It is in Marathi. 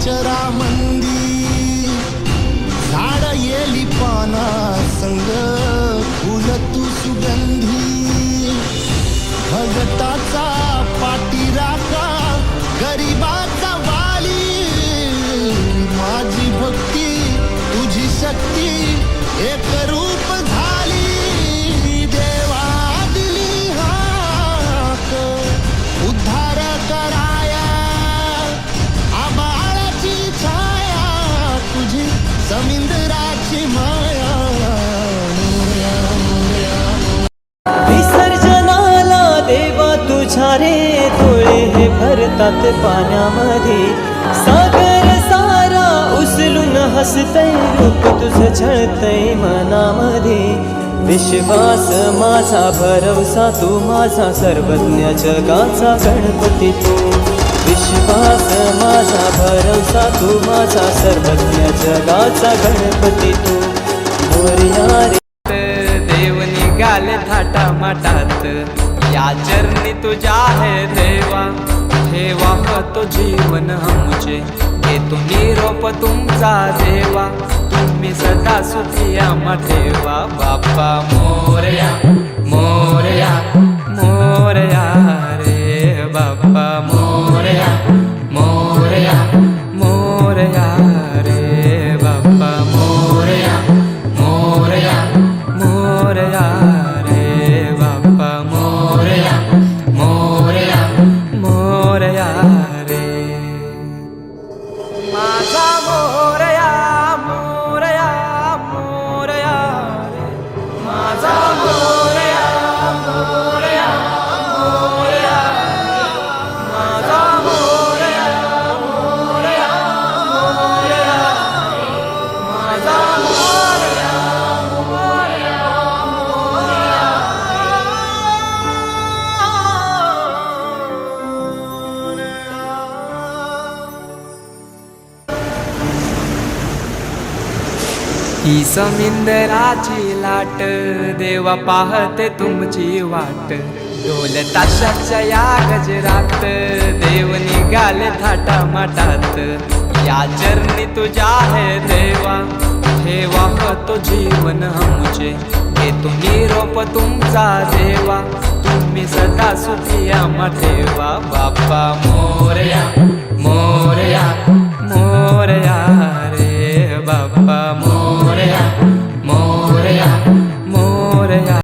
चरामंदी झाड येली पाना संग फुल तू सुगंधी भगताचा पाठीराखा गरिबाचा वाली माझी भक्ती तुझी शक्ती एक रूप झाली देवा दिली हाक उद्धार कराया आबाळाची छाया तुझी समिंदराची माया विसर्जनाला देवा तुझ्या रे डोळे हे भरतात पाण्यामध्ये सागर सारा उचलून हसतय रूप तुझं झळतय मनामध्ये विश्वास माझा भरवसा तू माझा सर्वज्ञ जगाचा गणपती तू विश्वास माझा भरवसा तू माझा सर्वज्ञ जगाचा गणपती तू मोरया रे देव निघाले थाटा माटात या चरणी तुझ्या है देवा ठेवा तो जीवन मुझे घेतो निरोप तुमचा देवा तुम्ही सदा सुखी आम्हा ठेवा बाप्पा मोरया मोरया मोरया रे बाप्पा मोरया मोरया मोरया रे बाप्पा मोरया मोरया मोरया रे बाप्पा मोरया मोरया मोरया रे माझा मोरया मोरया मोरया रे माझा मोरया मोरया मोरया माझा मोरया मोरया मोरया माझा मोरया मोरया ही समिंदराची लाट देवा पाहते तुमची वाट ढोल ताशाच्या या गजरात देव निघाले थाटा माटात या चरणी तुझ्या है देवा ठेवा तो जीवन मुझे घेतो निरोप तुमचा देवा तुम्ही सदा सुखी आम्हा ठेवा बाप्पा मोरया मोरया मोरया रे बाप्पा मोरया